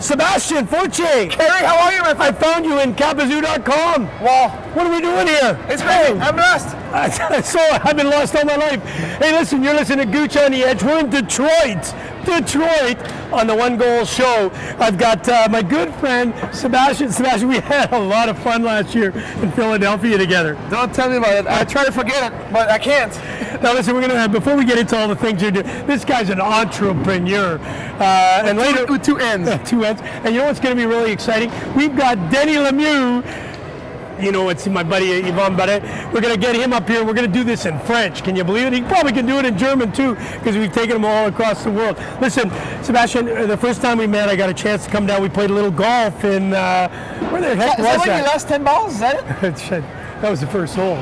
Sebastian Forche. Kerry, how are you, my friend? I found you in Capazoo.com. Well, What are we doing here? it's great. I'm lost. So I've been lost all my life. Hey, listen, you're listening to Gooch on the Edge. We're in Detroit on the One Goal Show. I've got my good friend Sebastian. Sebastian, we had a lot of fun last year in Philadelphia together. Don't tell me about it. I try to forget it, but I can't. Now listen, we're gonna before we get into all the things you're doing. This guy's an entrepreneur, and later With two ends. two ends. And you know what's going to be really exciting? We've got Denny Lemieux. You know, it's my buddy Yvonne Barret. We're going to get him up here. We're going to do this in French. Can you believe it? He probably can do it in German too, because we've taken him all across the world. Listen, Sebastian, the first time we met, I got a chance to come down. We played a little golf in, where the heck Is was that when that? you lost 10 balls? Is that it? That was the first hole.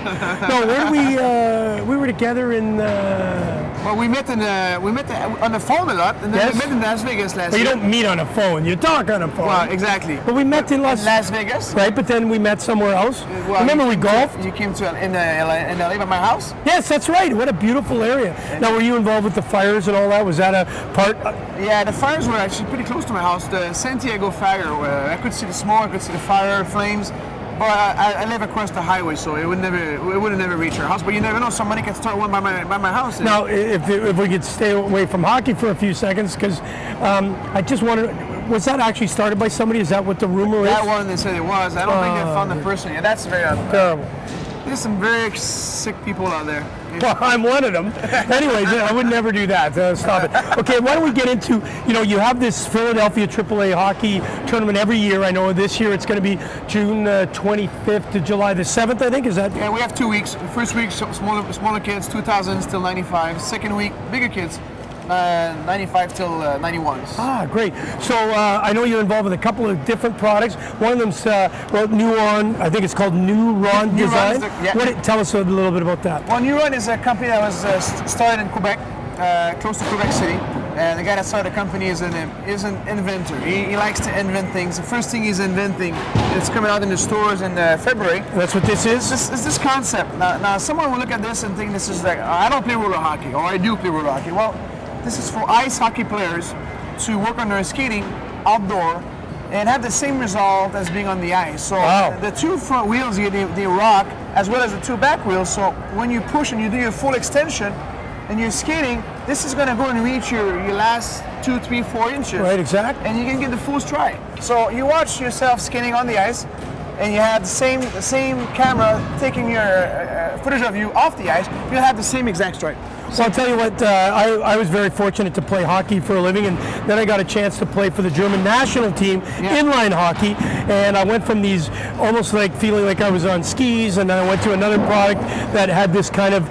No, we were together in. Well, we met on the phone a lot, and then Yes. we met in Las Vegas last Well, you year. don't meet on a phone. You talk on a phone. Well, exactly. But we met in Las Vegas. Right, but then we met somewhere else. Well, Remember we you came golfed? You came to in LA by my house. Yes, that's right. What a beautiful area. Now, were you involved with the fires and all that? Was that a part? Yeah, the fires were actually pretty close to my house. The Santiago fire, where I could see the smoke, I could see the fire, flames. But I live across the highway, so it would never reach our house. But you never know, somebody can start one by my house. Now, if we could stay away from hockey for a few seconds, because I just wondered, was that actually started by somebody? Is that what the rumor is? That one they said it was. I don't think they found the person yet. That's very Terrible. There's some very sick people out there. Well, I'm one of them. Anyways, I would never do that. Stop it. Okay, why don't we get into, you have this Philadelphia AAA hockey tournament every year. I know this year it's going to be June 25th to July the 7th, I think. Is that? Yeah, we have 2 weeks. The first week, smaller kids, 2000s till 95. Second week, bigger kids, 95 till 91s. Ah, great. So I know you're involved with a couple of different products. One of them's Newron. I think it's called Newron Design. Tell us a little bit about that. Well, Newron is a company that was started in Quebec, close to Quebec City. And the guy that started the company is an inventor. He likes to invent things. The first thing he's inventing, it's coming out in the stores in February. That's what this is? This concept. Now, someone will look at this and think this is like, I don't play roller hockey, or I do play roller hockey. Well, this is for ice hockey players to work on their skating outdoor and have the same result as being on the ice. So the two front wheels, they rock, as well as the two back wheels. So when you push and you do your full extension and you're skating, this is going to go and reach your last 2, 3, 4 inches. Right, exactly. And you can get the full stride. So you watch yourself skating on the ice, and you have the same camera taking your footage of you off the ice, you'll have the same exact stride. So I'll tell you what, I was very fortunate to play hockey for a living, and then I got a chance to play for the German national team, inline hockey, and I went from these almost like feeling like I was on skis, and then I went to another product that had this kind of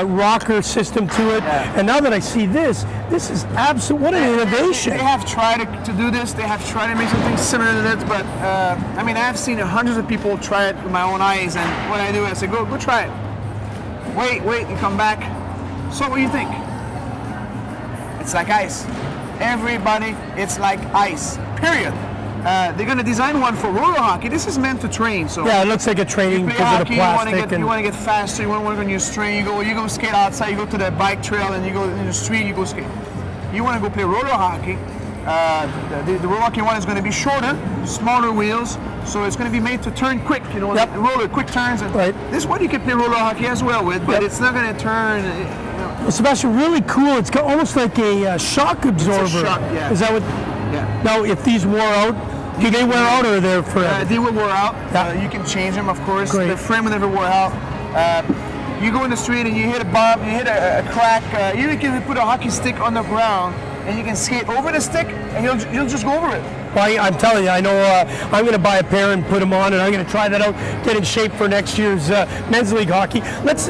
rocker system to it, and now that I see this is absolute, what an innovation. They have tried to do this, they have tried to make something similar to this, but I mean, I've seen hundreds of people try it with my own eyes, and what I do, I say, go try it. Wait, you come back. So what do you think? It's like ice. Everybody, it's like ice. Period. They're going to design one for roller hockey. This is meant to train. So yeah, it looks like a training because of the plastic. You want to get faster. You want to work on your strength. You go skate outside. You go to the bike trail and you go in the street. You go skate. You want to go play roller hockey. The roller hockey one is going to be shorter, smaller wheels, so it's going to be made to turn quick. Roller quick turns. And this one you can play roller hockey as well with, but it's not going to turn. Well, Sebastian, really cool. It's got almost like a shock absorber. It's a shock, yeah. Is that what? Yeah. Now, if these wore out, do they wear out or are they forever? They will wear out. You can change them, of course. Great. The frame will never wear out. You go in the street and you hit a bump, you hit a crack. You can put a hockey stick on the ground and you can skate over the stick and you'll just go over it. Well, I'm telling you, I know I'm going to buy a pair and put them on, and I'm going to try that out, get in shape for next year's men's league hockey. Let's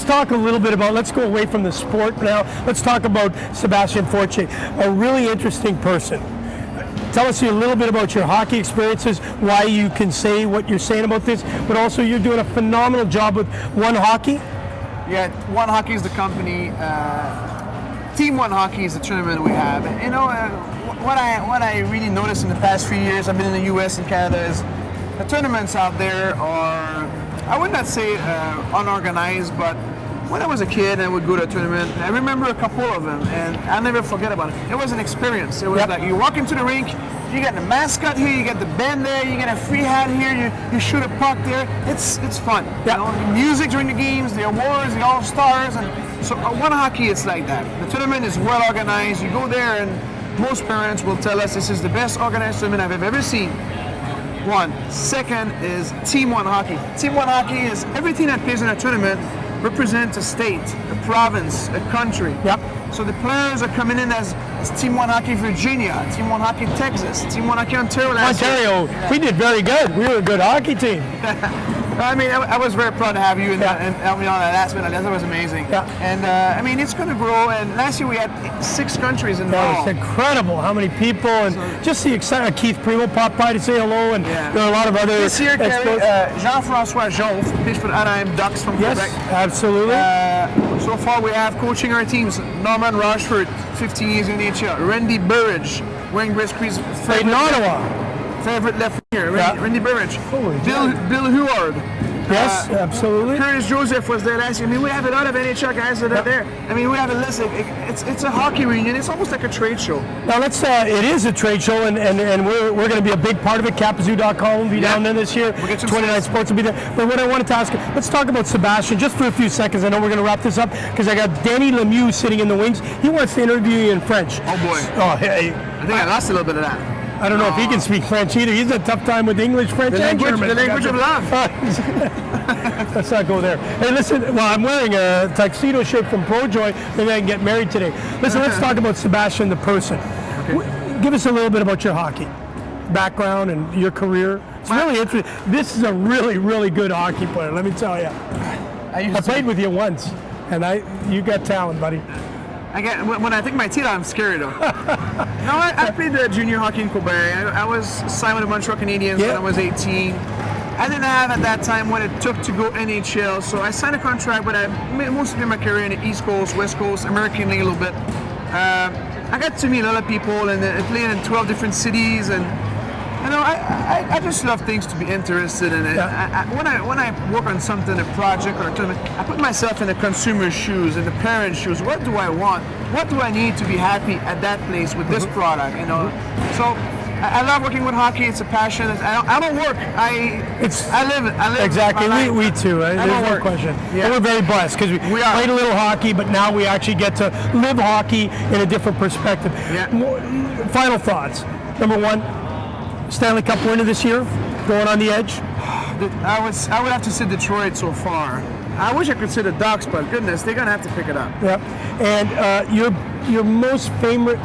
talk a little bit about, let's go away from the sport now. Let's talk about Sebastian Forche, a really interesting person. Tell us a little bit about your hockey experiences, why you can say what you're saying about this, but also you're doing a phenomenal job with One Hockey. Yeah, One Hockey is the company. Team One Hockey is the tournament we have. You know, what I really noticed in the past few years, I've been in the U.S. and Canada, is the tournaments out there are, I would not say unorganized, but when I was a kid and I would go to a tournament, I remember a couple of them, and I'll never forget about it. It was an experience. It was like you walk into the rink, you get the mascot here, you get the band there, you get a free hat here, you shoot a puck there. It's fun. You know, the music during the games, the awards, the all-stars, and so one hockey it's like that. The tournament is well organized. You go there, and most parents will tell us this is the best organized tournament I've ever seen. One. Second is Team One hockey. Team One hockey is everything that plays in a tournament represents a state, a province, a country. Yep. So the players are coming in as Team One Hockey Virginia, Team One Hockey Texas, Team One Hockey Ontario. We did very good. We were a good hockey team. I mean, I was very proud to have you and help me on that aspect. That was amazing. Yeah. And I mean, it's going to grow. And last year we had 6 countries involved. That was incredible. How many people and just the excitement. Keith Primo popped by to say hello, and there are a lot of other. This year, Jean-François Jonf, pitched for Anaheim Ducks from Quebec. Absolutely. So far, we have coaching our teams. Norman Rochford, 15 years in NHL. Randy Burridge, Wayne Gretzky's favorite left winger, Randy Burridge. Bill Huard. Yes, absolutely. Curtis Joseph was there last year. I mean, we have a lot of NHL guys that are there. I mean, we have a list. It's a hockey reunion. It's almost like a trade show. Now let's. It is a trade show, and we're going to be a big part of it. Capazoo.com will be down there this year. 29 Sports will be there. But what I wanted to ask, let's talk about Sebastian just for a few seconds. I know we're going to wrap this up because I got Danny Lemieux sitting in the wings. He wants to interview you in French. Oh boy. Oh hey. I think I lost a little bit of that. I don't know if he can speak French either. He's had a tough time with English, French, and German. The language of love. Let's not go there. Hey, listen, well, I'm wearing a tuxedo shirt from ProJoy. Maybe I can get married today. Listen, let's talk about Sebastian, the person. Okay. Give us a little bit about your hockey background and your career. It's really interesting. This is a really, really good hockey player, let me tell you. I played with you once, and you got talent, buddy. When I think my teeth, I'm scared though. No, I played the junior hockey in Quebec. I was signed with the Montreal Canadiens when I was 18. I didn't have at that time what it took to go NHL, so I signed a contract, but I mostly my career in the East Coast, West Coast, American League a little bit. I got to meet a lot of people and playing in 12 different cities, and you know, I just love things to be interested in it. When I work on something, a project or a tournament, I put myself in the consumer's shoes, in the parent's shoes. What do I want? What do I need to be happy at that place with this product? You know, so I love working with hockey. It's a passion. I don't work. I live it. Exactly. We too. There's no question. Yeah. We're very blessed because we played a little hockey, but now we actually get to live hockey in a different perspective. Yeah. Final thoughts. Number one. Stanley Cup winner this year, going on the edge? I would have to say Detroit so far. I wish I could say the Ducks, but goodness, they're gonna have to pick it up. Yeah. And your most favorite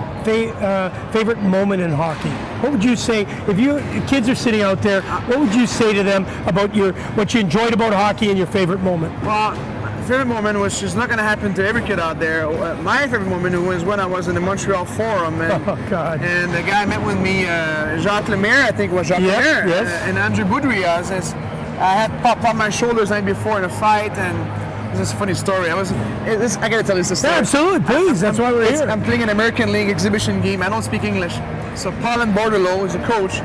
moment in hockey? What would you say if your kids are sitting out there? What would you say to them about what you enjoyed about hockey and your favorite moment? Well, favorite moment was just not going to happen to every kid out there. My favorite moment was when I was in the Montreal Forum, and the guy met with me, Jacques Lemaire, I think it was Jacques Lemaire, and Andrew Boudria. I had popped on my shoulders the night before in a fight, and this is a funny story. I got to tell you this story. Yeah, absolutely, please. That's why we're here. I'm playing an American League exhibition game. I don't speak English, so Paul Bordelot, who's a coach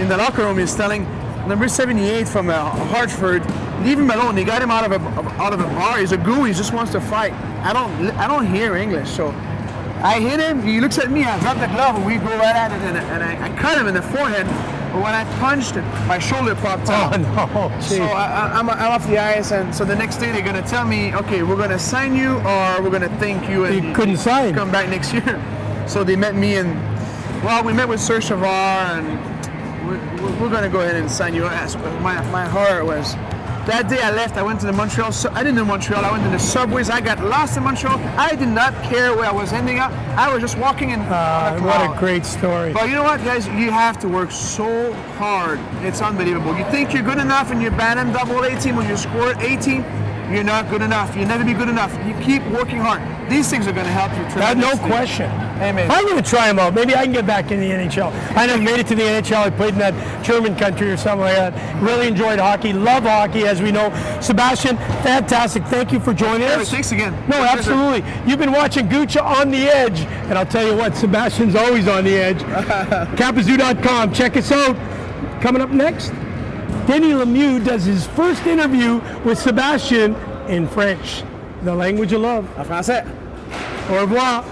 in the locker room, is telling number 78 from Hartford, leave him alone. They got him out of a bar. He's a goo. He just wants to fight. I don't hear English, so I hit him. He looks at me. I drop the glove, and we go right at it. And I cut him in the forehead. But when I punched it, my shoulder popped out. Oh no! Geez. So I'm off the ice, and so the next day they're gonna tell me, okay, we're gonna sign you, or we're gonna thank you, and you couldn't sign. Come back next year. So they met me, and we met with Serge Savard, and we're gonna go ahead and sign you. My heart was. That day I left, I went to the Montreal, I didn't know Montreal, I went to the subways, I got lost in Montreal. I did not care where I was ending up. I was just walking in. What a great story. But you know what, guys? You have to work so hard. It's unbelievable. You think you're good enough in your Bantam double A team when you score 18, you're not good enough. You'll never be good enough. You keep working hard. These things are going to help you tremendously. No question. Amen. I'm going to try them out. Maybe I can get back in the NHL. I never made it to the NHL. I played in that German country or something like that. Really enjoyed hockey. Love hockey, as we know. Sebastian, fantastic. Thank you for joining us. Thanks again. No, absolutely. You've been watching Gucha on the Edge. And I'll tell you what, Sebastian's always on the edge. Capazoo.com. Check us out. Coming up next, Danny Lemieux does his first interview with Sebastian in French. The language of love. En français. Au revoir.